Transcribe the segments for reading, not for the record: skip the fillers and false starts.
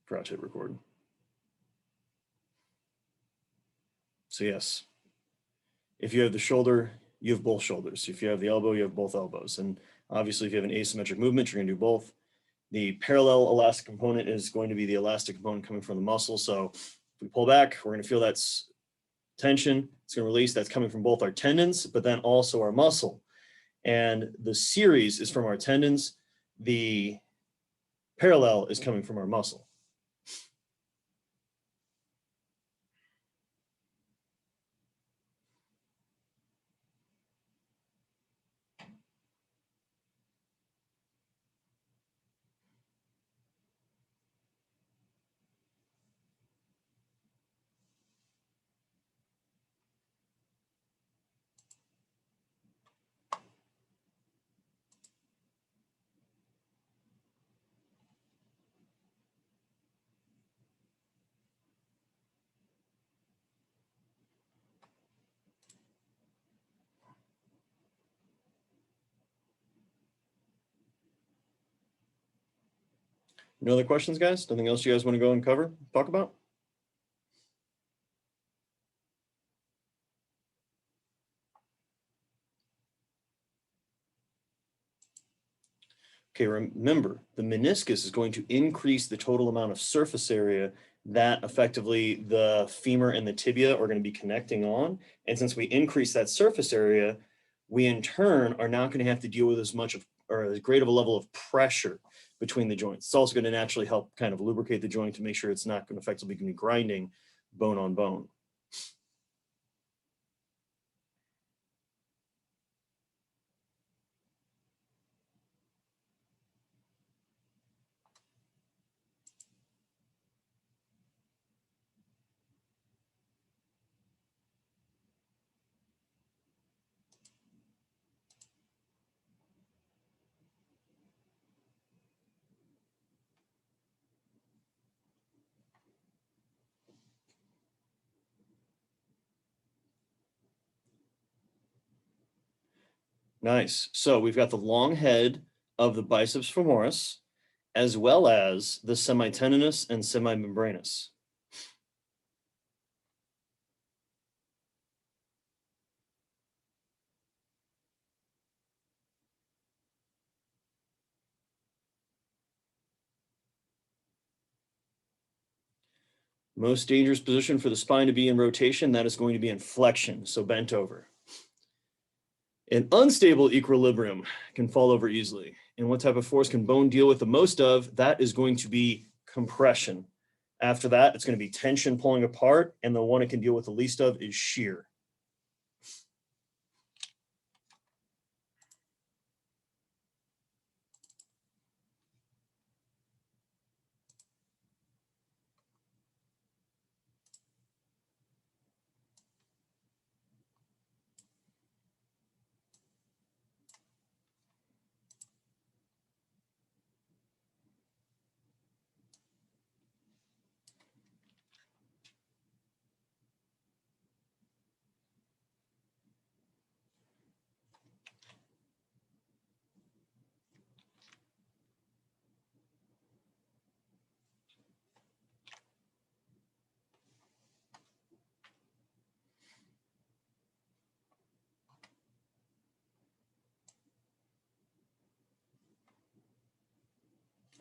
Forgot to hit record. So yes, if you have the shoulder, you have both shoulders. If you have the elbow, you have both elbows. And obviously, if you have an asymmetric movement, you're going to do both. The parallel elastic component is going to be the elastic component coming from the muscle. So if we pull back, we're going to feel that's tension. It's going to release. That's coming from both our tendons, but then also our muscle. And the series is from our tendons. The parallel is coming from our muscle. No other questions, guys? Nothing else you guys want to go and talk about? Okay, remember, the meniscus is going to increase the total amount of surface area that effectively the femur and the tibia are going to be connecting on. And since we increase that surface area, we in turn are not going to have to deal with as much of or as great of a level of pressure between the joints. It's also going to naturally help kind of lubricate the joint to make sure it's not going to effectively be grinding bone on bone. Nice. So we've got the long head of the biceps femoris, as well as the semitendinous and semimembranous. Most dangerous position for the spine to be in rotation, that is going to be in flexion, so bent over. An unstable equilibrium can fall over easily. And what type of force can bone deal with the most of? That is going to be compression. After that, it's going to be tension pulling apart, and the one it can deal with the least of is shear.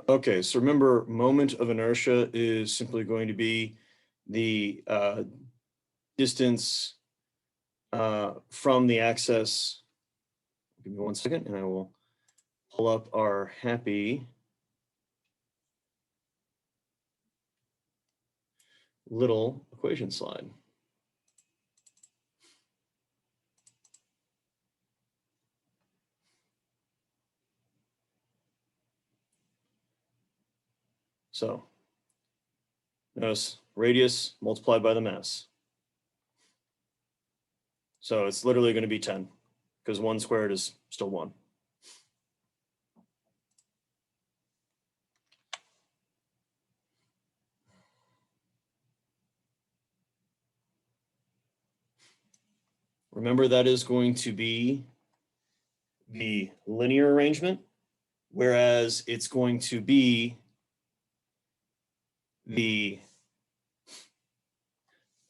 Okay, so remember, moment of inertia is simply going to be the distance from the axis. Give me 1 second, and I will pull up our happy little equation slide. So notice radius multiplied by the mass. So it's literally going to be 10 because 1 squared is still 1. Remember, that is going to be the linear arrangement, whereas it's going to be the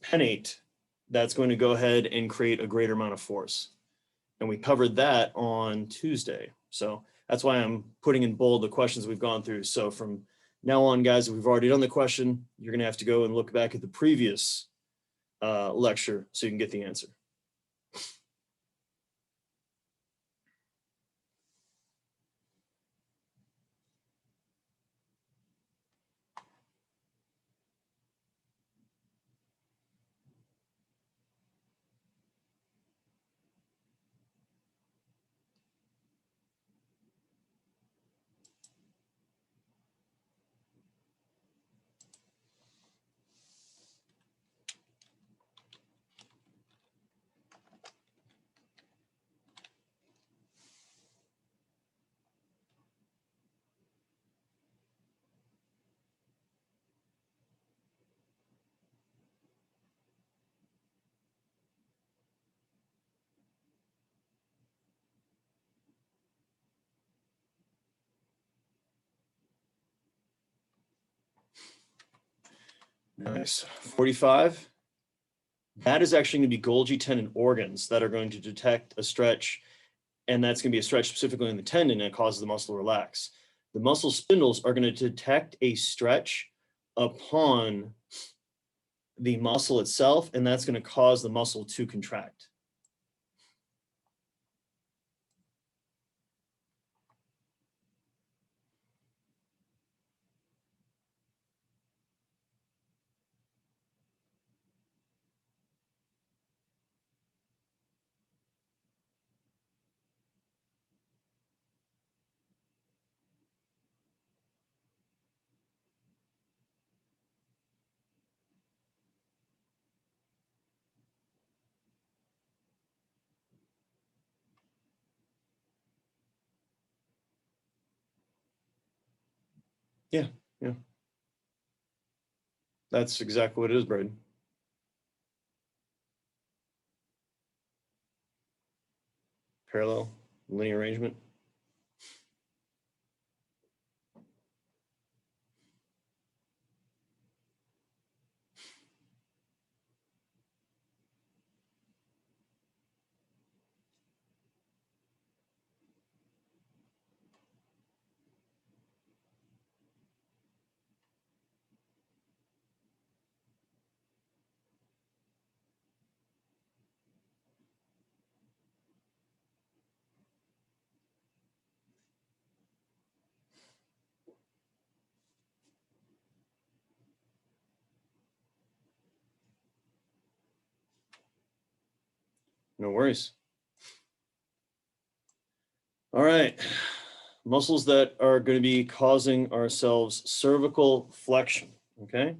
pennate, that's going to go ahead and create a greater amount of force. And we covered that on Tuesday. So that's why I'm putting in bold the questions we've gone through. So from now on, guys, if we've already done the question, you're going to have to go and look back at the previous lecture so you can get the answer. Nice. 45. That is actually going to be Golgi tendon organs that are going to detect a stretch, and that's going to be a stretch specifically in the tendon that causes the muscle to relax. The muscle spindles are going to detect a stretch upon the muscle itself, and that's going to cause the muscle to contract. Yeah, yeah. That's exactly what it is, Braden. Parallel, linear arrangement. No worries. All right. Muscles that are going to be causing ourselves cervical flexion. Okay.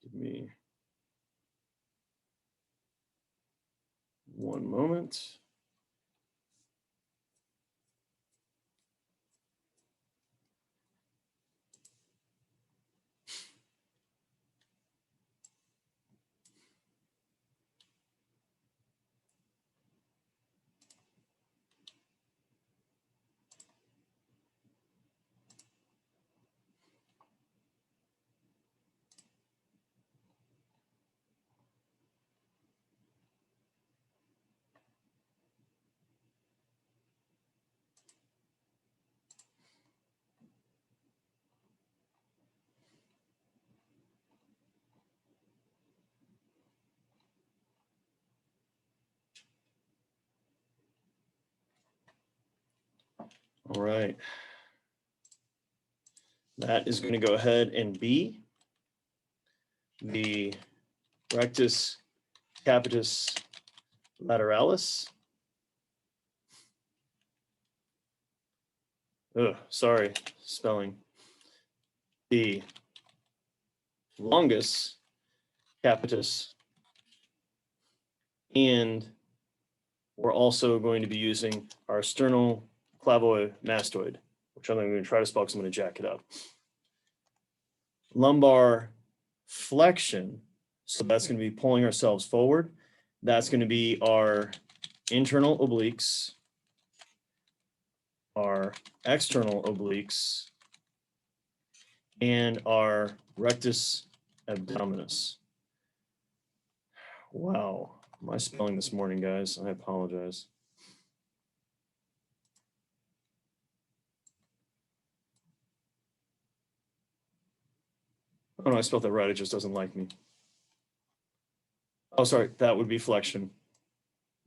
Give me one moment. All right. That is going to go ahead and be the rectus capitis lateralis. Oh, sorry, spelling. The longus capitis. And we're also going to be using our sternoclavomastoid, which I'm going to try to spell because I'm going to jack it up. Lumbar flexion. So that's going to be pulling ourselves forward. That's going to be our internal obliques, our external obliques, and our rectus abdominis. Wow, my spelling this morning, guys. I apologize. Oh no, I spelled that right. It just doesn't like me. Oh, sorry. That would be flexion.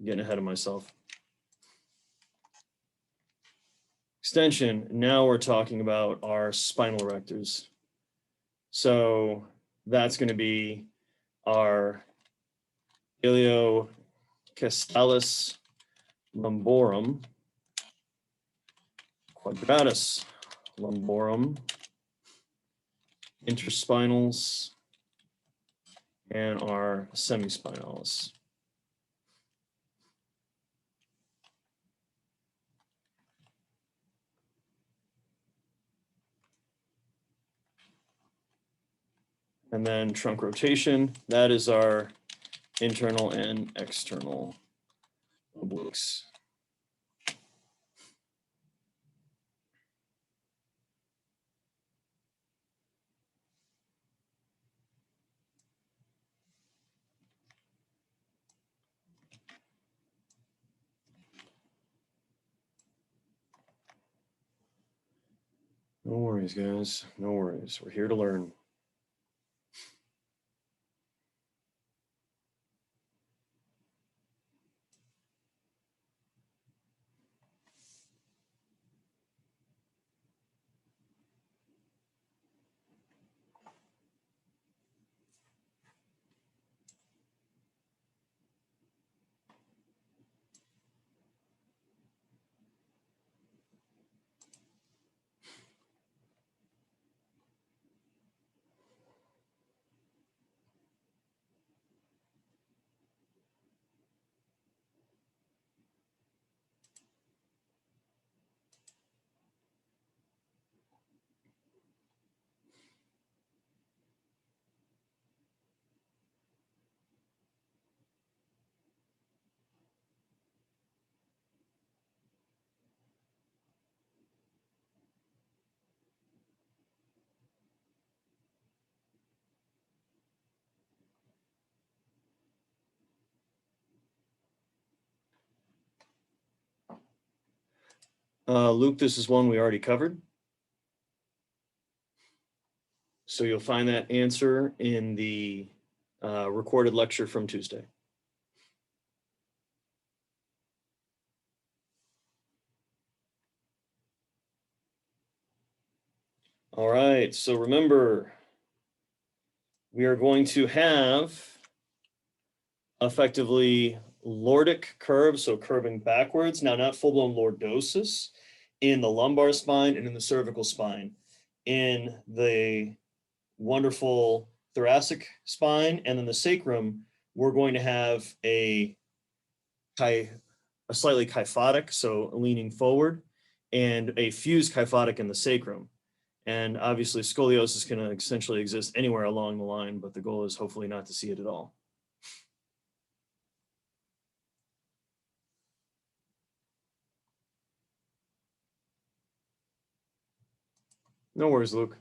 Getting ahead of myself. Extension. Now we're talking about our spinal erectors. So that's going to be our iliocastalis lumborum, quadratus lumborum, interspinals, and our semispinalis. And then trunk rotation, that is our internal and external obliques. No worries, guys. No worries. We're here to learn. Luke, this is one we already covered. So you'll find that answer in the recorded lecture from Tuesday. All right, so remember, we are going to have effectively lordic curve, so curving backwards. Now, not full-blown lordosis in the lumbar spine and in the cervical spine. In the wonderful thoracic spine and then the sacrum, we're going to have a slightly kyphotic, so leaning forward, and a fused kyphotic in the sacrum. And obviously scoliosis can essentially exist anywhere along the line, but the goal is hopefully not to see it at all. No worries, Luke.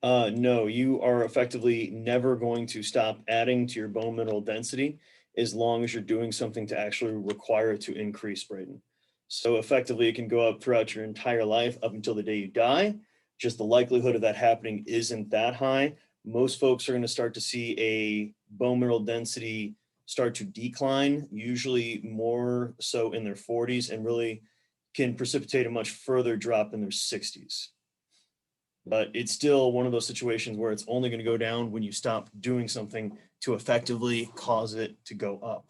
No, you are effectively never going to stop adding to your bone mineral density as long as you're doing something to actually require it to increase, Braden. So effectively, it can go up throughout your entire life up until the day you die. Just the likelihood of that happening isn't that high. Most folks are going to start to see a bone mineral density start to decline, usually more so in their 40s, and really can precipitate a much further drop in their 60s. But it's still one of those situations where it's only going to go down when you stop doing something to effectively cause it to go up.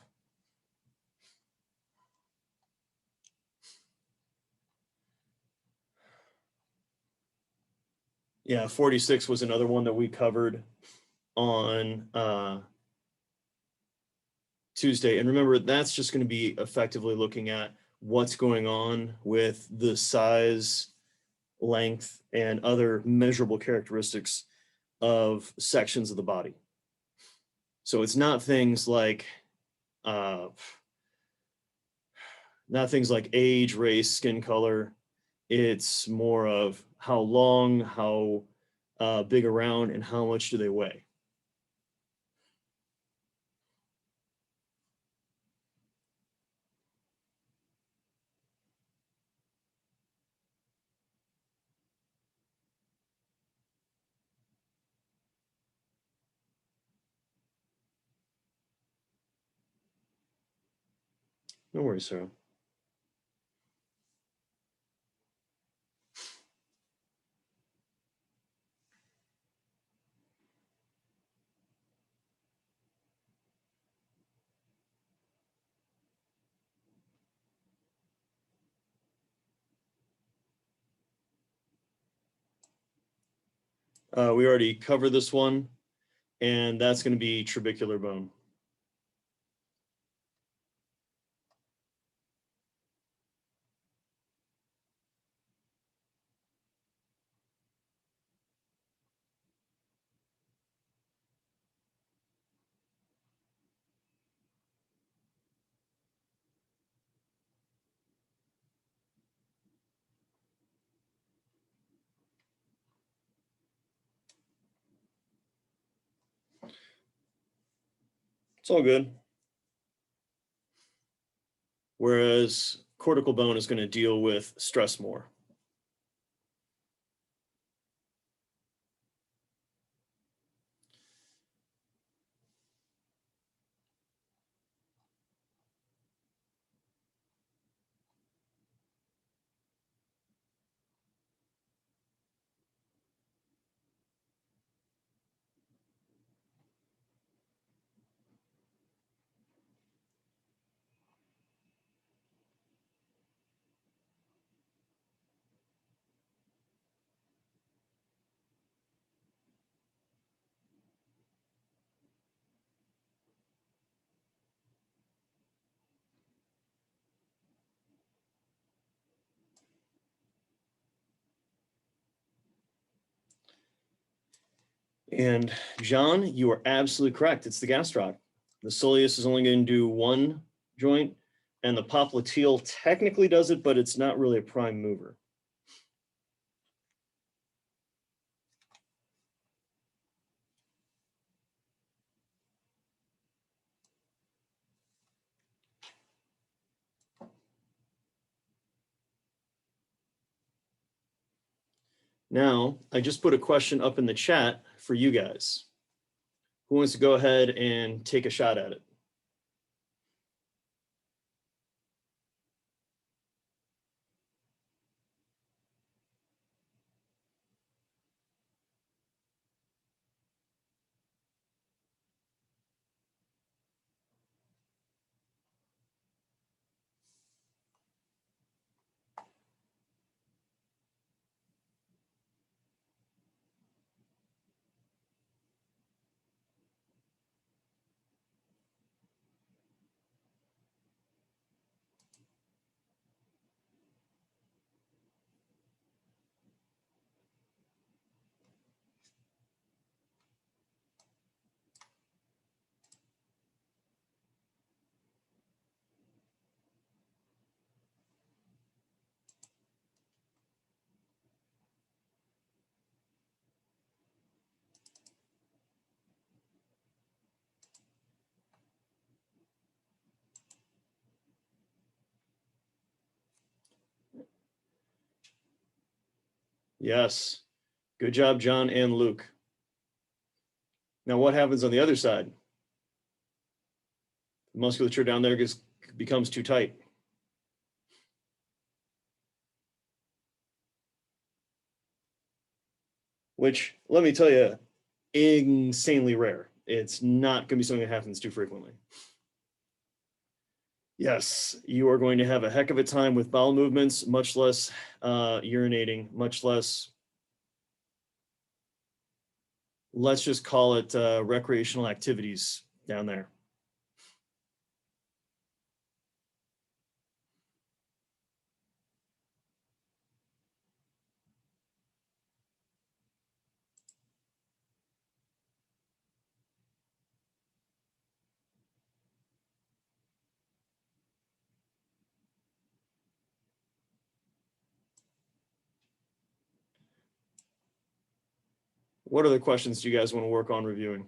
Yeah, 46 was another one that we covered on Tuesday. And remember, that's just going to be effectively looking at what's going on with the size, length, and other measurable characteristics of sections of the body. So it's not things like age, race, skin color. It's more of how long, how big around, and how much do they weigh. No worries, Sarah. We already covered this one, and that's going to be trabecular bone. It's all good. Whereas cortical bone is going to deal with stress more. And John, you are absolutely correct. It's the gastroc. The soleus is only going to do one joint, and the popliteal technically does it, but it's not really a prime mover. Now, I just put a question up in the chat for you guys. Who wants to go ahead and take a shot at it? Yes. Good job, John and Luke. Now, what happens on the other side? The musculature down there becomes too tight. Which, let me tell you, insanely rare. It's not going to be something that happens too frequently. Yes, you are going to have a heck of a time with bowel movements, much less urinating, much less, let's just call it recreational activities down there. What other questions do you guys want to work on reviewing?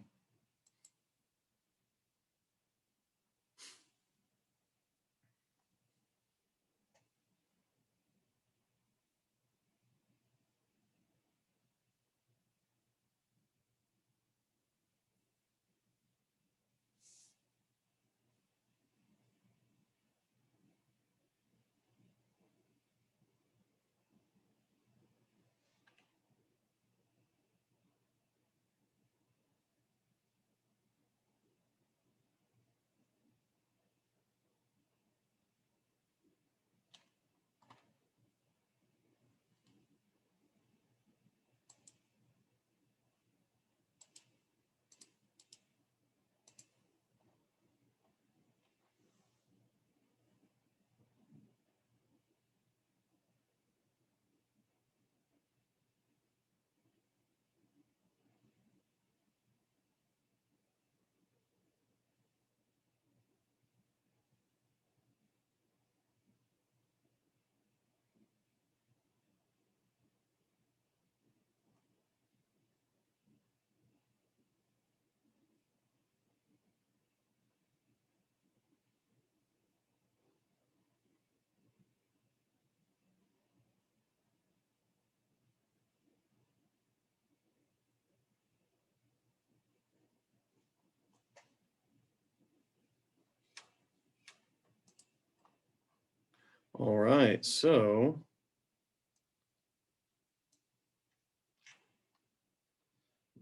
All right, so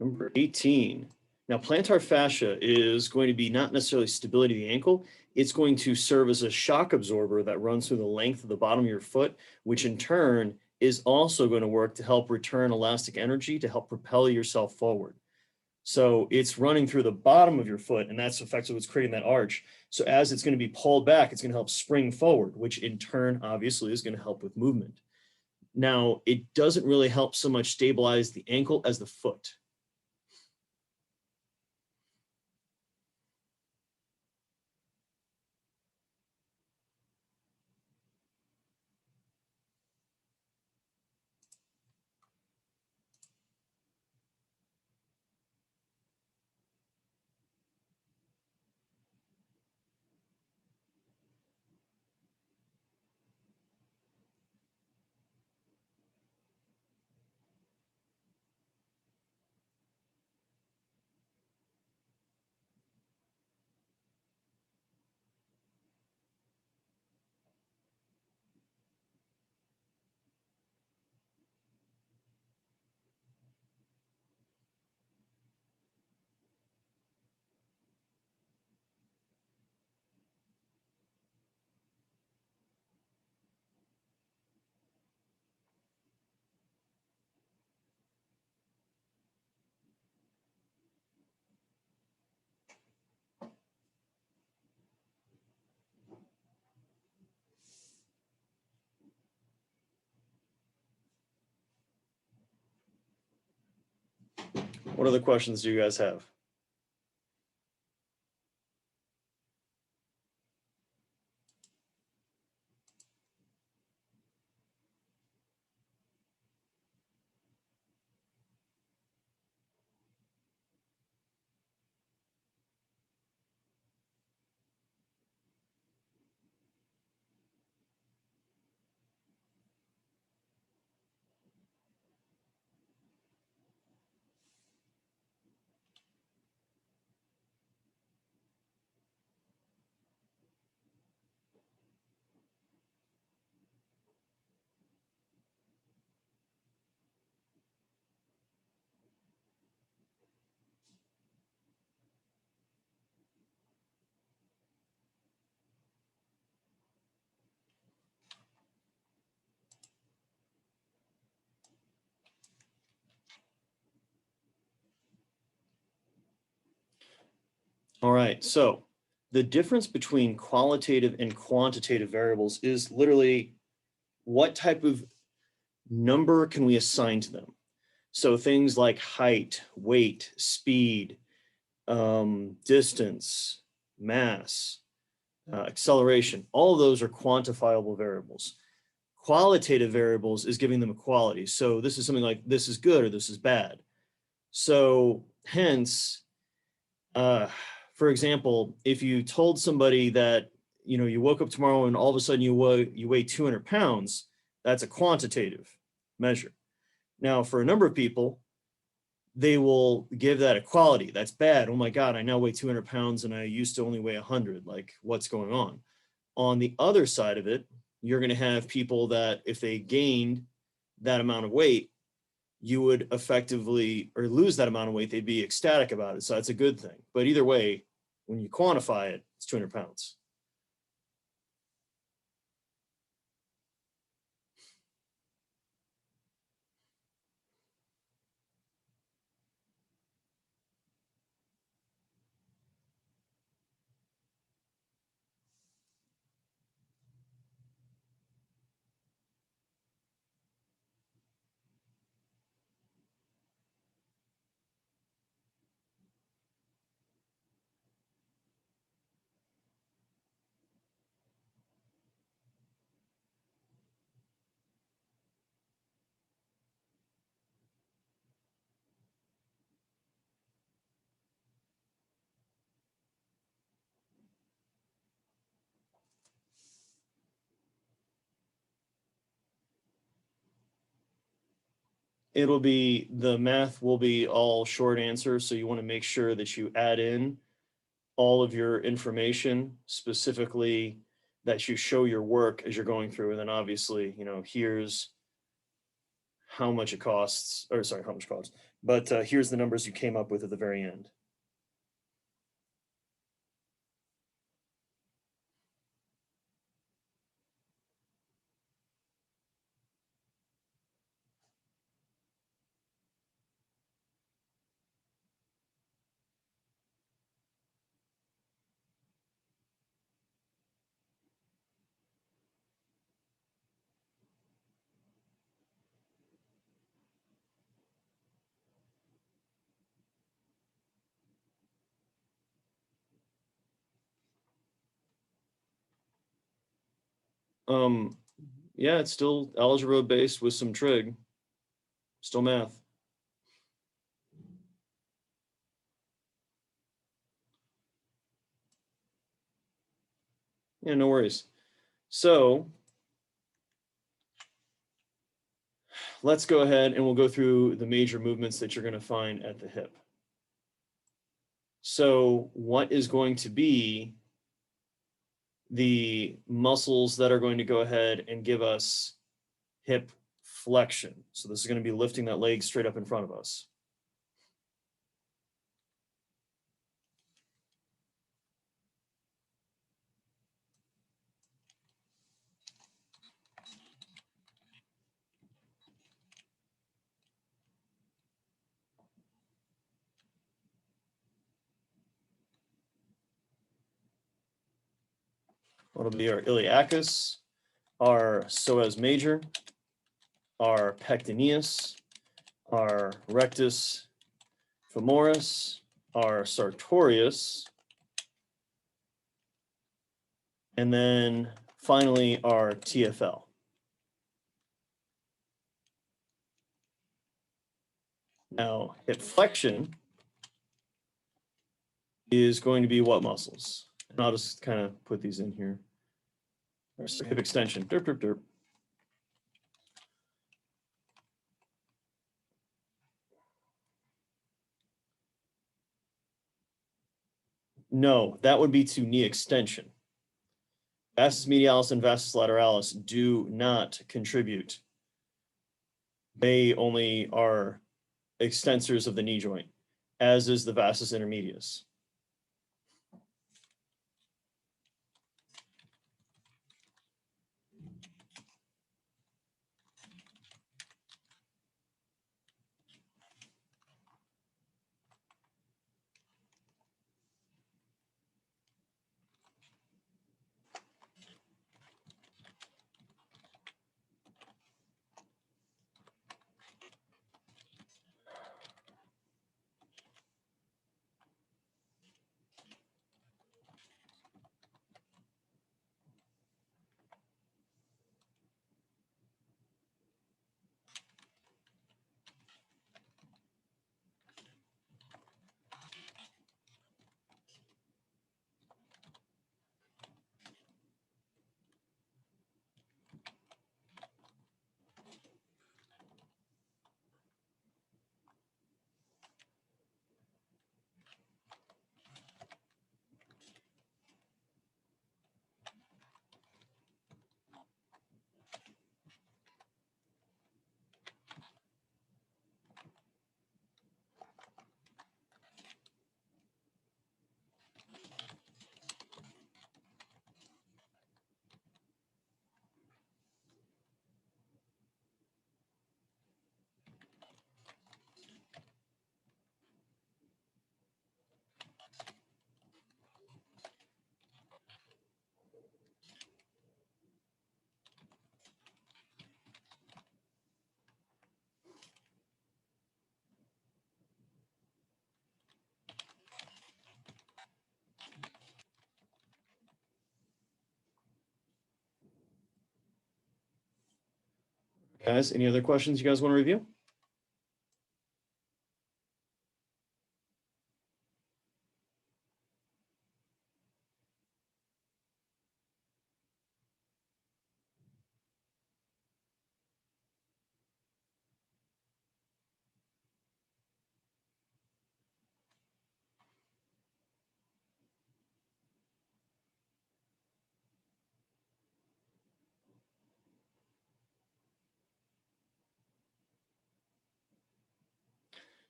number 18. Now, plantar fascia is going to be not necessarily stability of the ankle. It's going to serve as a shock absorber that runs through the length of the bottom of your foot, which in turn is also going to work to help return elastic energy to help propel yourself forward. So it's running through the bottom of your foot, and that's effectively what's creating that arch. So as it's going to be pulled back, it's going to help spring forward, which in turn, obviously, is going to help with movement. Now, it doesn't really help so much stabilize the ankle as the foot. What other questions do you guys have? All right, so the difference between qualitative and quantitative variables is literally what type of number can we assign to them. So things like height, weight, speed, distance, mass, acceleration, all of those are quantifiable variables. Qualitative variables is giving them a quality. So this is something like this is good or this is bad. So hence, for example, if you told somebody that, you know, you woke up tomorrow and all of a sudden you weigh 200 pounds, that's a quantitative measure. Now, for a number of people, they will give that a quality. That's bad. Oh my God, I now weigh 200 pounds and I used to only weigh 100. Like, what's going on? On the other side of it, you're going to have people that if they gained that amount of weight, you would effectively, or lose that amount of weight, they'd be ecstatic about it. So that's a good thing. But either way, when you quantify it, it's 200 pounds. It'll be, the math will be all short answers. So you want to make sure that you add in all of your information, specifically that you show your work as you're going through. And then obviously, you know, here's how much it costs, or sorry, how much it costs, but here's the numbers you came up with at the very end. Um, yeah, it's still algebra based with some trig, still math. Yeah, no worries. So let's go ahead and we'll go through the major movements that you're going to find at the hip. So what is going to be the muscles that are going to go ahead and give us hip flexion? So this is going to be lifting that leg straight up in front of us. What'll be our iliacus, our psoas major, our pectineus, our rectus femoris, our sartorius, and then finally our TFL. Now, hip flexion is going to be what muscles? And I'll just kind of put these in here. Hip extension. Derp, derp, derp. No, that would be to knee extension. Vastus medialis and vastus lateralis do not contribute. They only are extensors of the knee joint, as is the vastus intermedius. Guys, any other questions you guys want to review?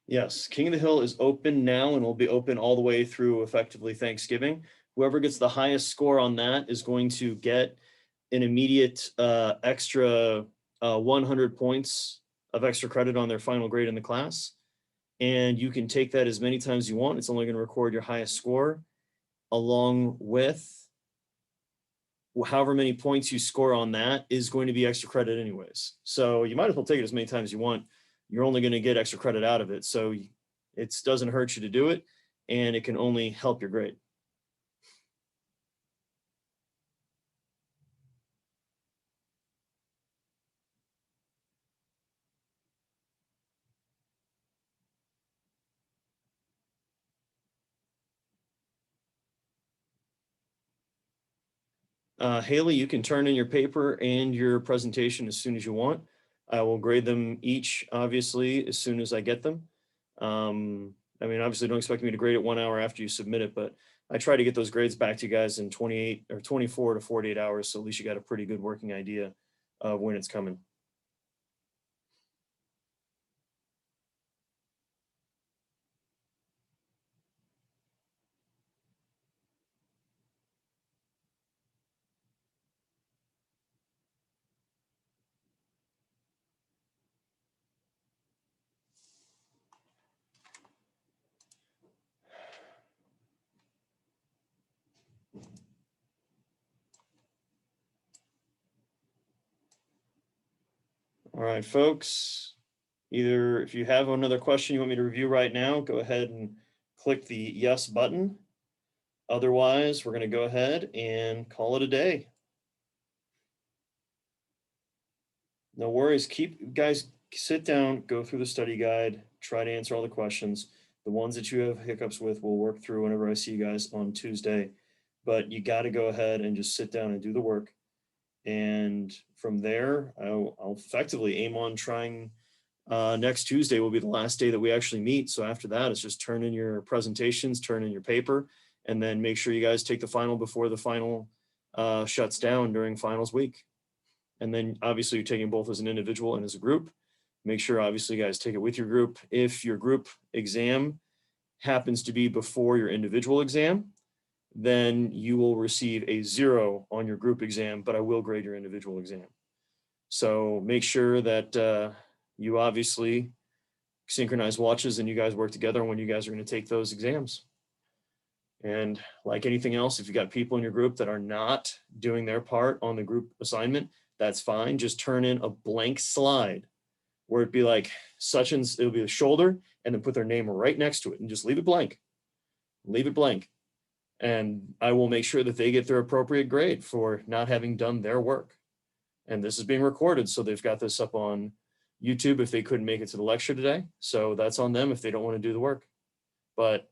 Yes, King of the Hill is open now and will be open all the way through effectively Thanksgiving. Whoever gets the highest score on that is going to get an immediate extra 100 points of extra credit on their final grade in the class. And you can take that as many times as you want. It's only going to record your highest score along with however many points you score on that is going to be extra credit anyways. So you might as well take it as many times as you want. You're only going to get extra credit out of it. So it doesn't hurt you to do it, and it can only help your grade. Haley, you can turn in your paper and your presentation as soon as you want. I will grade them each, obviously, as soon as I get them. I mean, obviously, don't expect me to grade it 1 hour after you submit it, but I try to get those grades back to you guys in 28 or 24 to 48 hours. So at least you got a pretty good working idea of when it's coming. All right, folks, either if you have another question you want me to review right now, go ahead and click the yes button. Otherwise, we're going to go ahead and call it a day. No worries. Guys, sit down, go through the study guide, try to answer all the questions. The ones that you have hiccups with, we'll work through whenever I see you guys on Tuesday. But you got to go ahead and just sit down and do the work. And from there, I'll effectively aim on trying next Tuesday will be the last day that we actually meet. So after that, it's just turn in your presentations, turn in your paper, and then make sure you guys take the final before the final shuts down during finals week. And then obviously you're taking both as an individual and as a group. Make sure obviously you guys take it with your group. If your group exam happens to be before your individual exam, then you will receive a 0 on your group exam, but I will grade your individual exam. So make sure that you obviously synchronize watches and you guys work together when you guys are going to take those exams. And like anything else, if you got people in your group that are not doing their part on the group assignment, that's fine. Just turn in a blank slide where it'd be like it'll be the shoulder and then put their name right next to it and just leave it blank. Leave it blank. And I will make sure that they get their appropriate grade for not having done their work. And this is being recorded, so they've got this up on YouTube if they couldn't make it to the lecture today. So that's on them if they don't want to do the work. But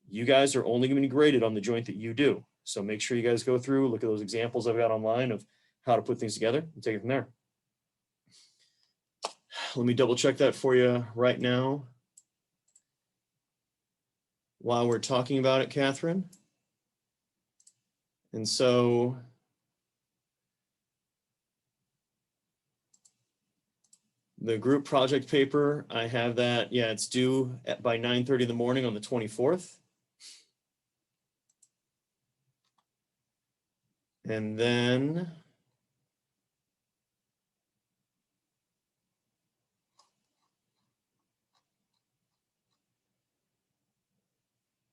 you guys are only going to be graded on the joint that you do. So make sure you guys go through, look at those examples I've got online of how to put things together and take it from there. Let me double check that for you right now while we're talking about it, Catherine. And so the group project paper, I have that. Yeah, it's due by 9:30 in the morning on the 24th. And then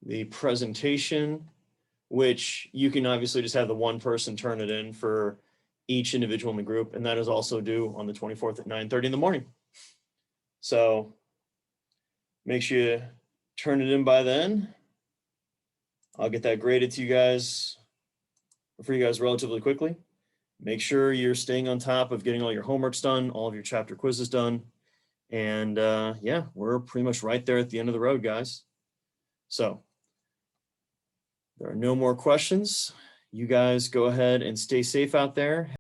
the presentation, which you can obviously just have the one person turn it in for each individual in the group. And that is also due on the 24th at 9:30 in the morning. So make sure you turn it in by then. I'll get that graded to you guys, for you guys relatively quickly. make sure you're staying on top of getting all your homeworks done, all of your chapter quizzes done. And yeah, we're pretty much right there at the end of the road, guys. So there are no more questions. You guys go ahead and stay safe out there.